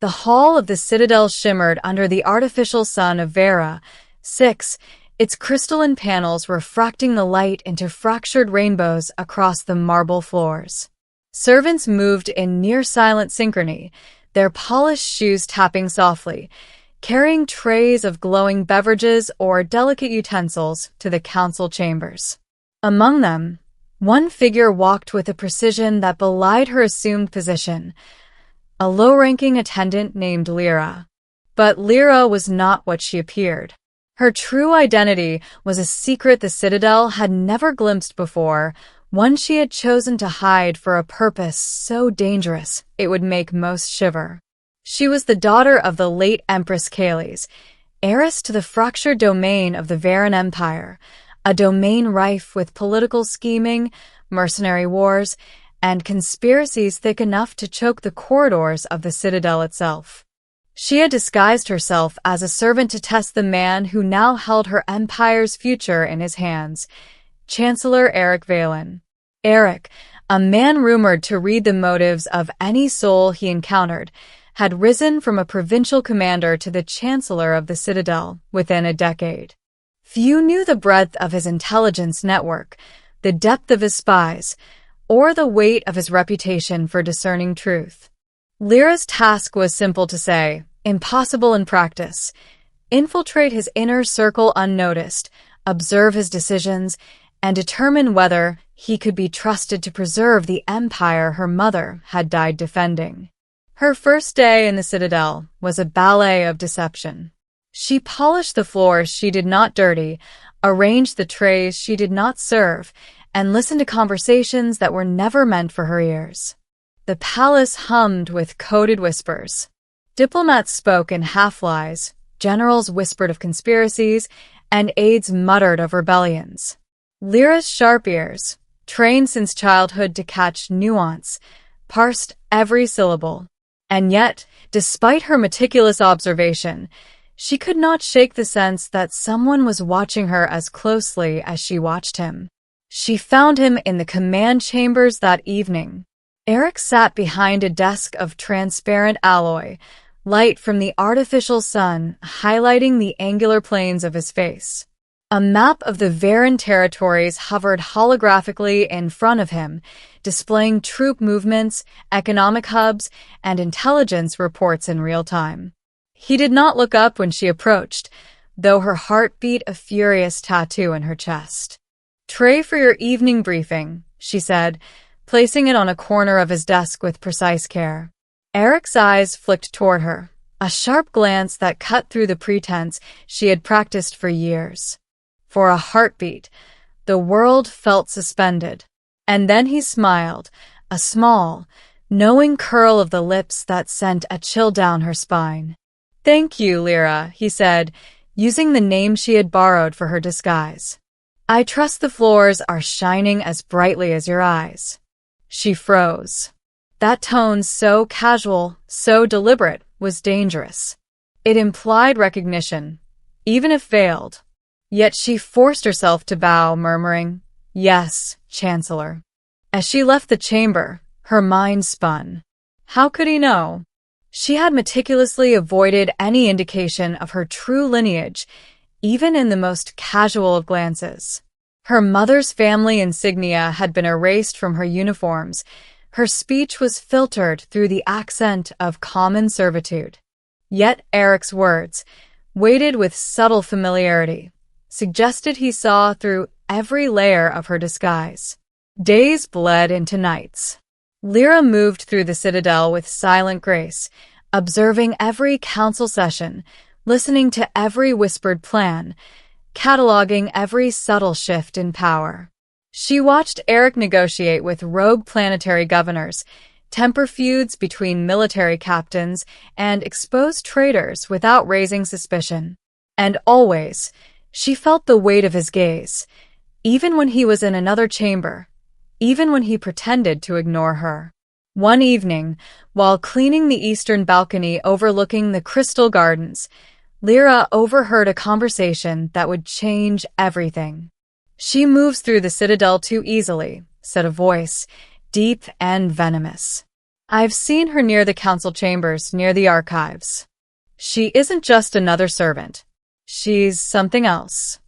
The hall of the citadel shimmered under the artificial sun of Vera 6, its crystalline panels refracting the light into fractured rainbows across the marble floors. Servants moved in near-silent synchrony, their polished shoes tapping softly, carrying trays of glowing beverages or delicate utensils to the council chambers. Among them, one figure walked with a precision that belied her assumed position, a low-ranking attendant named Lyra. But Lyra was not what she appeared. Her true identity was a secret the Citadel had never glimpsed before, one she had chosen to hide for a purpose so dangerous it would make most shiver. She was the daughter of the late Empress Kales, heiress to the fractured domain of the Varan Empire, a domain rife with political scheming, mercenary wars, and conspiracies thick enough to choke the corridors of the Citadel itself. She had disguised herself as a servant to test the man who now held her empire's future in his hands, Chancellor Eric Valen. Eric, a man rumored to read the motives of any soul he encountered, had risen from a provincial commander to the Chancellor of the Citadel within a decade. Few knew the breadth of his intelligence network, the depth of his spies, or the weight of his reputation for discerning truth. Lyra's task was simple to say, impossible in practice. Infiltrate his inner circle unnoticed, observe his decisions, and determine whether he could be trusted to preserve the empire her mother had died defending. Her first day in the Citadel was a ballet of deception. She polished the floors she did not dirty, arranged the trays she did not serve, and listened to conversations that were never meant for her ears. The palace hummed with coded whispers. Diplomats spoke in half-lies, generals whispered of conspiracies, and aides muttered of rebellions. Lyra's sharp ears, trained since childhood to catch nuance, parsed every syllable. And yet, despite her meticulous observation, she could not shake the sense that someone was watching her as closely as she watched him. She found him in the command chambers that evening. Eric sat behind a desk of transparent alloy, light from the artificial sun highlighting the angular planes of his face. A map of the Varan territories hovered holographically in front of him, displaying troop movements, economic hubs, and intelligence reports in real time. He did not look up when she approached, though her heart beat a furious tattoo in her chest. "Tray for your evening briefing," she said, placing it on a corner of his desk with precise care. Eric's eyes flicked toward her, a sharp glance that cut through the pretense she had practiced for years. For a heartbeat, the world felt suspended. And then he smiled, a small, knowing curl of the lips that sent a chill down her spine. "Thank you, Lyra," he said, using the name she had borrowed for her disguise. "I trust the floors are shining as brightly as your eyes." She froze. That tone, so casual, so deliberate, was dangerous. It implied recognition, even if veiled. Yet she forced herself to bow, murmuring, "Yes, Chancellor." As she left the chamber, her mind spun. How could he know? She had meticulously avoided any indication of her true lineage, even in the most casual of glances. Her mother's family insignia had been erased from her uniforms. Her speech was filtered through the accent of common servitude. Yet Eric's words, weighted with subtle familiarity, suggested he saw through every layer of her disguise. Days bled into nights. Lyra moved through the Citadel with silent grace, observing every council session, listening to every whispered plan, cataloging every subtle shift in power. She watched Eric negotiate with rogue planetary governors, temper feuds between military captains, and expose traitors without raising suspicion. And always, she felt the weight of his gaze, even when he was in another chamber, even when he pretended to ignore her. One evening, while cleaning the eastern balcony overlooking the Crystal Gardens, Lyra overheard a conversation that would change everything. "She moves through the Citadel too easily," said a voice, deep and venomous. I've seen her near the council chambers, near the archives. She isn't just another servant. She's something else.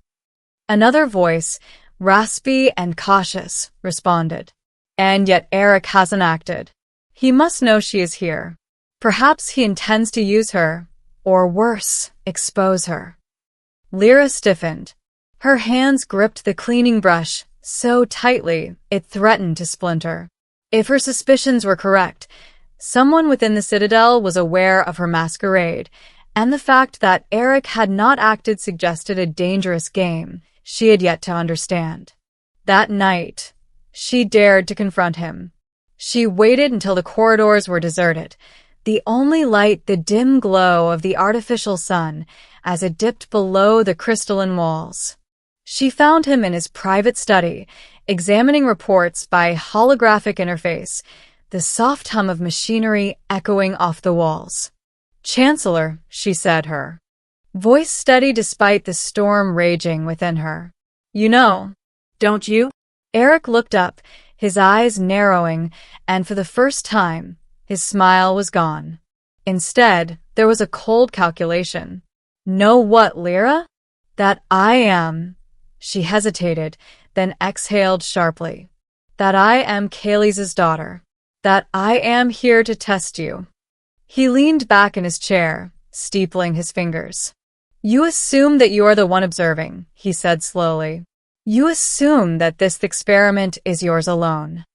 Another voice, raspy and cautious, responded. And yet Eric hasn't acted. He must know she is here. Perhaps he intends to use her, or worse, expose her. Lyra stiffened. Her hands gripped the cleaning brush so tightly it threatened to splinter. If her suspicions were correct, someone within the Citadel was aware of her masquerade, and the fact that Eric had not acted suggested a dangerous game she had yet to understand. That night, she dared to confront him. She waited until the corridors were deserted, the only light the dim glow of the artificial sun as it dipped below the crystalline walls. She found him in his private study, examining reports by holographic interface, the soft hum of machinery echoing off the walls. "Chancellor," she said, her voice steady despite the storm raging within her. "You know, don't you?" Eric looked up, his eyes narrowing, and for the first time, his smile was gone. Instead, there was a cold calculation. "Know what, Lyra? That I am..." She hesitated, then exhaled sharply. "That I am Kaylee's daughter. That I am here to test you." He leaned back in his chair, steepling his fingers. "You assume that you are the one observing," he said slowly. "You assume that this experiment is yours alone."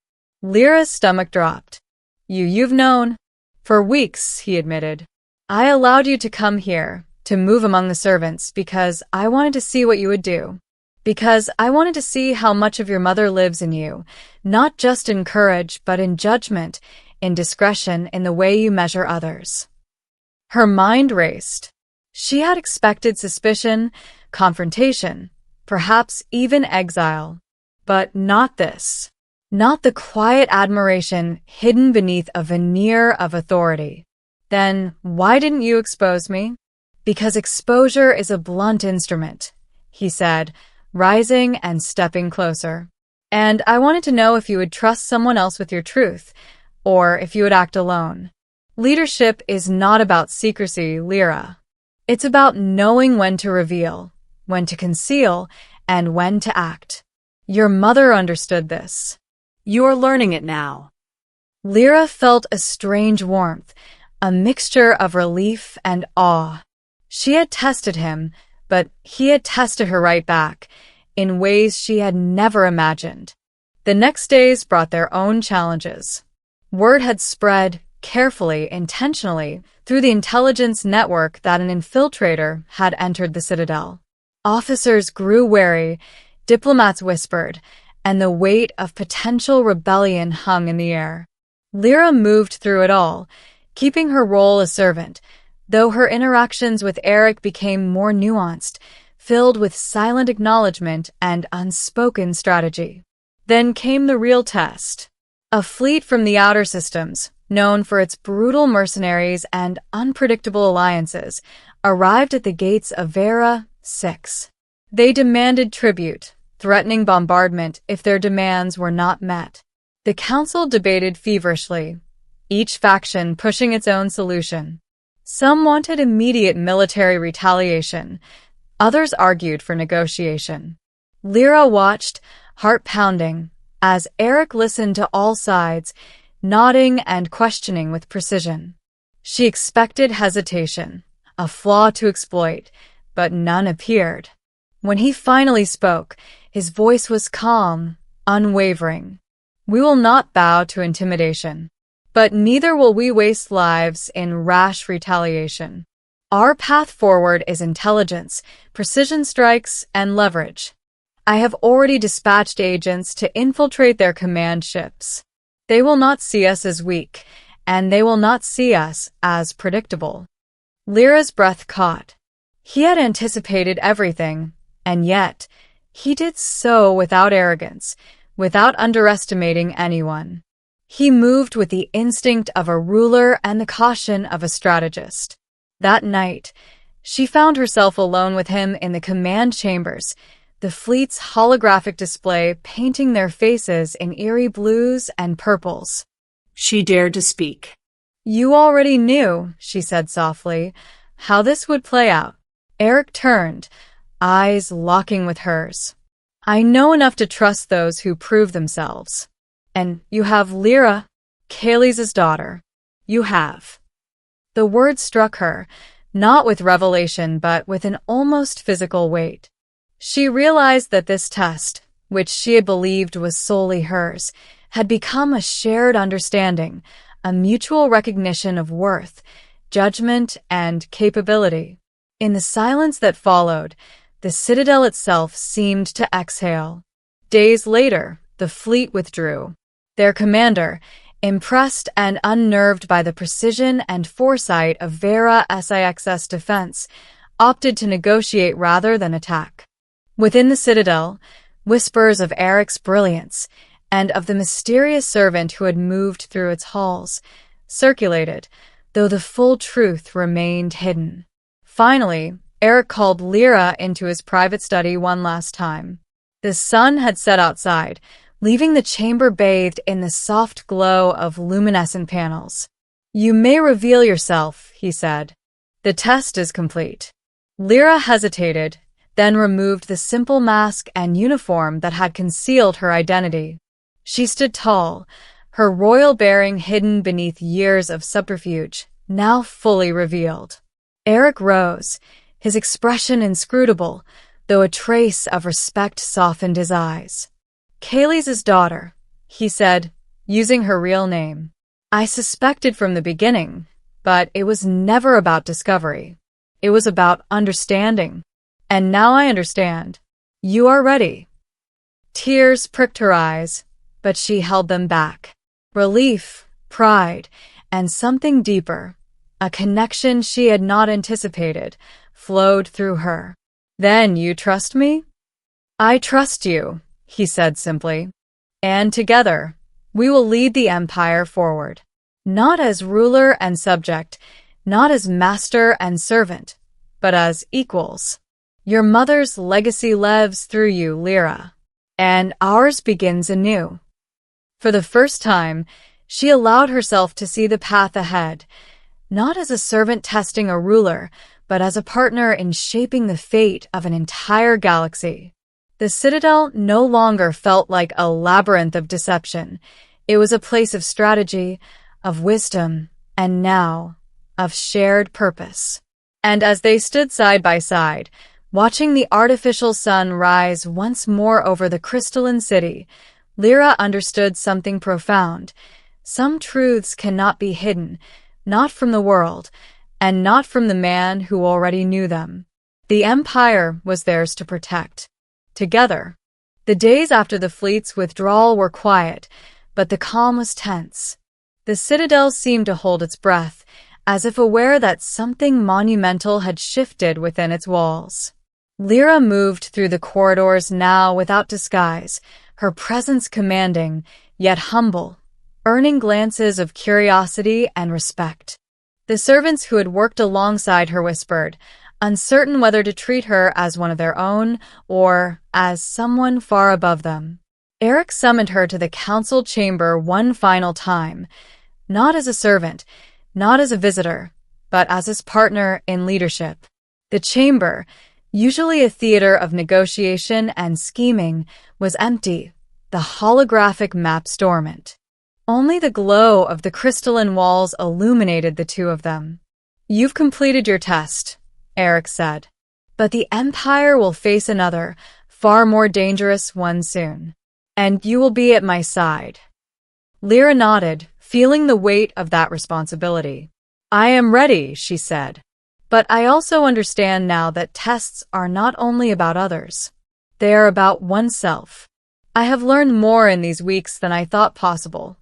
Lyra's stomach dropped. You've known." "For weeks," he admitted. "I allowed you to come here, to move among the servants, because I wanted to see what you would do. Because I wanted to see how much of your mother lives in you, not just in courage, but in judgment, in discretion, in the way you measure others." Her mind raced. She had expected suspicion, confrontation, perhaps even exile. But not this. Not the quiet admiration hidden beneath a veneer of authority. "Then why didn't you expose me?" "Because exposure is a blunt instrument," he said, rising and stepping closer. "And I wanted to know if you would trust someone else with your truth, or if you would act alone. Leadership is not about secrecy, Lyra. It's about knowing when to reveal, when to conceal, and when to act. Your mother understood this. You're learning it now." Lyra felt a strange warmth, a mixture of relief and awe. She had tested him, but he had tested her right back, in ways she had never imagined. The next days brought their own challenges. Word had spread, carefully, intentionally, through the intelligence network that an infiltrator had entered the Citadel. Officers grew wary, diplomats whispered, and the weight of potential rebellion hung in the air. Lyra moved through it all, keeping her role as servant, though her interactions with Eric became more nuanced, filled with silent acknowledgement and unspoken strategy. Then came the real test. A fleet from the outer systems, known for its brutal mercenaries and unpredictable alliances, arrived at the gates of Vera 6. They demanded tribute, threatening bombardment if their demands were not met. The council debated feverishly, each faction pushing its own solution. Some wanted immediate military retaliation, others argued for negotiation. Lyra watched, heart pounding, as Eric listened to all sides, nodding and questioning with precision. She expected hesitation, a flaw to exploit, but none appeared. When he finally spoke, his voice was calm, unwavering. "We will not bow to intimidation, but neither will we waste lives in rash retaliation. Our path forward is intelligence, precision strikes, and leverage. I have already dispatched agents to infiltrate their command ships. They will not see us as weak, and they will not see us as predictable." Lyra's breath caught. He had anticipated everything, and yet he did so without arrogance, without underestimating anyone. He moved with the instinct of a ruler and the caution of a strategist. That night, she found herself alone with him in the command chambers, the fleet's holographic display painting their faces in eerie blues and purples. She dared to speak. You already knew, she said softly, how this would play out. Eric turned, eyes locking with hers. I know enough to trust those who prove themselves. And you have Lyra, Kaylee's daughter. You have. The words struck her, not with revelation but with an almost physical weight. She realized that this test, which she had believed was solely hers, had become a shared understanding, a mutual recognition of worth, judgment, and capability. In the silence that followed, the Citadel itself seemed to exhale. Days later, the fleet withdrew. Their commander, impressed and unnerved by the precision and foresight of Vera Six's defense, opted to negotiate rather than attack. Within the Citadel, whispers of Eric's brilliance and of the mysterious servant who had moved through its halls circulated, though the full truth remained hidden. Finally, Eric called Lyra into his private study one last time. The sun had set outside, leaving the chamber bathed in the soft glow of luminescent panels. You may reveal yourself, he said. The test is complete. Lyra hesitated, then removed the simple mask and uniform that had concealed her identity. She stood tall, her royal bearing hidden beneath years of subterfuge, now fully revealed. Eric rose, his expression inscrutable, though a trace of respect softened his eyes. Kaylee's daughter, he said, using her real name. I suspected from the beginning, but it was never about discovery. It was about understanding. And now I understand. You are ready. Tears pricked her eyes, but she held them back. Relief, pride, and something deeper, a connection she had not anticipated, flowed through her. Then you trust me? I trust you, he said simply. And together, we will lead the Empire forward. Not as ruler and subject, not as master and servant, but as equals. Your mother's legacy lives through you, Lyra, and ours begins anew. For the first time, she allowed herself to see the path ahead, not as a servant testing a ruler, but as a partner in shaping the fate of an entire galaxy. The Citadel no longer felt like a labyrinth of deception. It was a place of strategy, of wisdom, and now, of shared purpose. And as they stood side by side, watching the artificial sun rise once more over the crystalline city, Lyra understood something profound. Some truths cannot be hidden, not from the world, and not from the man who already knew them. The Empire was theirs to protect. Together. The days after the fleet's withdrawal were quiet, but the calm was tense. The Citadel seemed to hold its breath, as if aware that something monumental had shifted within its walls. Lyra moved through the corridors now without disguise, her presence commanding, yet humble, earning glances of curiosity and respect. The servants who had worked alongside her whispered, uncertain whether to treat her as one of their own or as someone far above them. Eric summoned her to the council chamber one final time, not as a servant, not as a visitor, but as his partner in leadership. The chamber, usually a theater of negotiation and scheming, was empty, the holographic maps dormant. Only the glow of the crystalline walls illuminated the two of them. You've completed your test, Eric said. But the Empire will face another, far more dangerous one soon. And you will be at my side. Lyra nodded, feeling the weight of that responsibility. I am ready, she said. But I also understand now that tests are not only about others. They are about oneself. I have learned more in these weeks than I thought possible.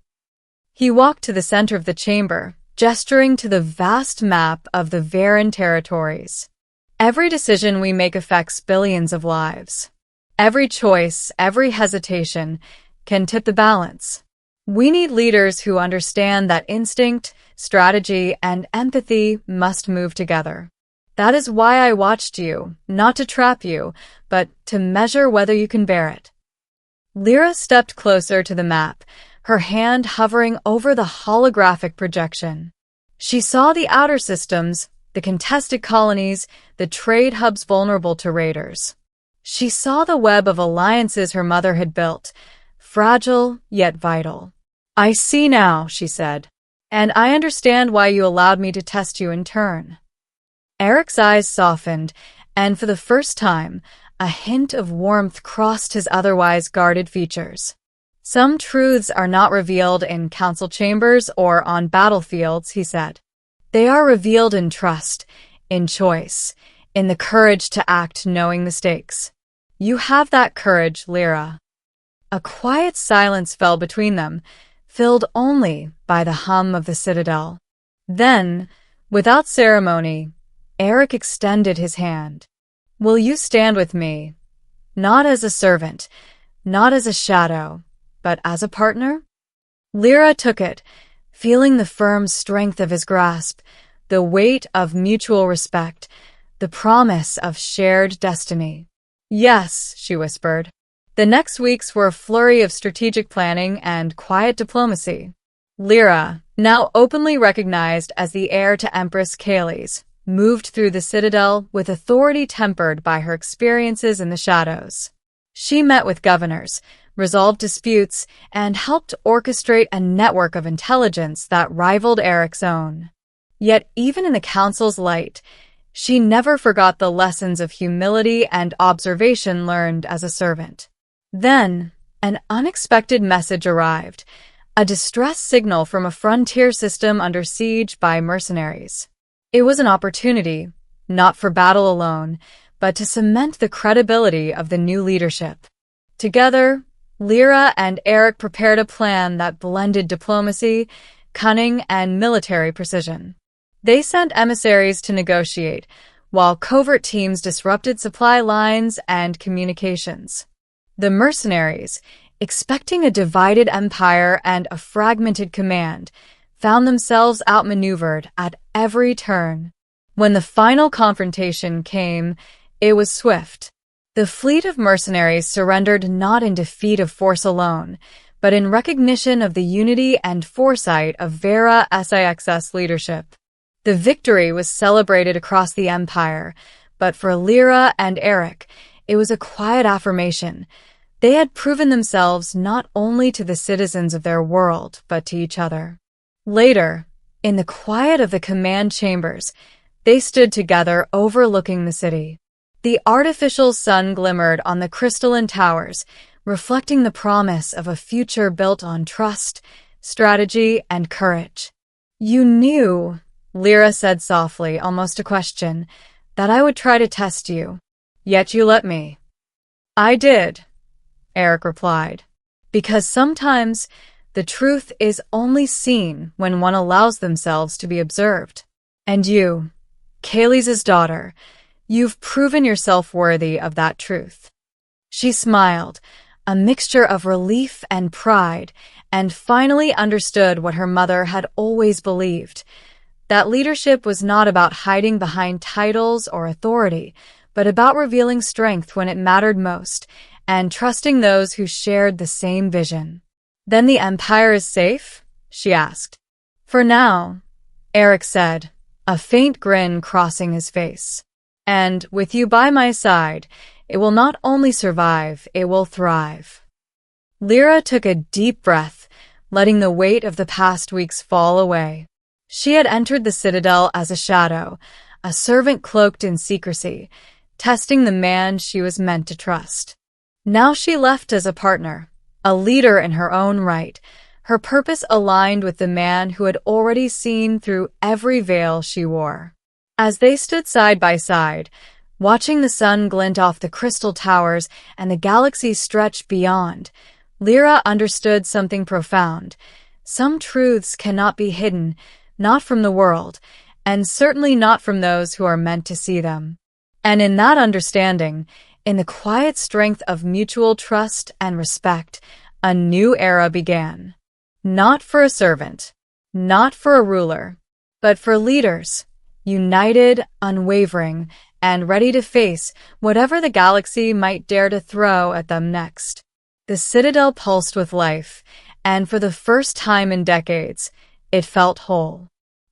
He walked to the center of the chamber, gesturing to the vast map of the Veran territories. Every decision we make affects billions of lives. Every choice, every hesitation, can tip the balance. We need leaders who understand that instinct, strategy, and empathy must move together. That is why I watched you, not to trap you, but to measure whether you can bear it. Lyra stepped closer to the map, her hand hovering over the holographic projection. She saw the outer systems, the contested colonies, the trade hubs vulnerable to raiders. She saw the web of alliances her mother had built, fragile yet vital. "I see now," she said, "and I understand why you allowed me to test you in turn." Eric's eyes softened, and for the first time, a hint of warmth crossed his otherwise guarded features. "Some truths are not revealed in council chambers or on battlefields," he said. "They are revealed in trust, in choice, in the courage to act knowing the stakes. You have that courage, Lyra." A quiet silence fell between them, filled only by the hum of the citadel. Then, without ceremony, Eric extended his hand. "Will you stand with me? Not as a servant, not as a shadow, but as a partner?" Lyra took it, feeling the firm strength of his grasp, the weight of mutual respect, the promise of shared destiny. "Yes," she whispered. The next weeks were a flurry of strategic planning and quiet diplomacy. Lyra, now openly recognized as the heir to Empress Kales, moved through the citadel with authority tempered by her experiences in the shadows. She met with governors, resolved disputes, and helped orchestrate a network of intelligence that rivaled Eric's own. Yet even in the council's light, she never forgot the lessons of humility and observation learned as a servant. Then, an unexpected message arrived, a distress signal from a frontier system under siege by mercenaries. It was an opportunity, not for battle alone, but to cement the credibility of the new leadership. Together, Lyra and Eric prepared a plan that blended diplomacy, cunning, and military precision. They sent emissaries to negotiate, while covert teams disrupted supply lines and communications. The mercenaries, expecting a divided empire and a fragmented command, found themselves outmaneuvered at every turn. When the final confrontation came, it was swift. The fleet of mercenaries surrendered not in defeat of force alone, but in recognition of the unity and foresight of Vera Six's leadership. The victory was celebrated across the empire, but for Lyra and Eric, it was a quiet affirmation. They had proven themselves not only to the citizens of their world, but to each other. Later, in the quiet of the command chambers, they stood together overlooking the city. The artificial sun glimmered on the crystalline towers, reflecting the promise of a future built on trust, strategy, and courage. "You knew," Lyra said softly, almost a question, "that I would try to test you. Yet you let me." "I did," Eric replied, "because sometimes the truth is only seen when one allows themselves to be observed. And you, Kales' daughter, you've proven yourself worthy of that truth." She smiled, a mixture of relief and pride, and finally understood what her mother had always believed, that leadership was not about hiding behind titles or authority, but about revealing strength when it mattered most, and trusting those who shared the same vision. "Then the Empire is safe?" she asked. "For now," Eric said, a faint grin crossing his face. "And with you by my side, it will not only survive, it will thrive." Lyra took a deep breath, letting the weight of the past weeks fall away. She had entered the citadel as a shadow, a servant cloaked in secrecy, testing the man she was meant to trust. Now she left as a partner, a leader in her own right, her purpose aligned with the man who had already seen through every veil she wore. As they stood side by side, watching the sun glint off the crystal towers and the galaxy stretch beyond, Lyra understood something profound. Some truths cannot be hidden, not from the world, and certainly not from those who are meant to see them. And in that understanding, in the quiet strength of mutual trust and respect, a new era began. Not for a servant, not for a ruler, but for leaders, united, unwavering, and ready to face whatever the galaxy might dare to throw at them next. The citadel pulsed with life, and for the first time in decades, it felt whole.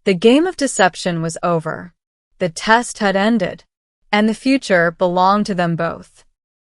The game of deception was over. The test had ended, and the future belonged to them both.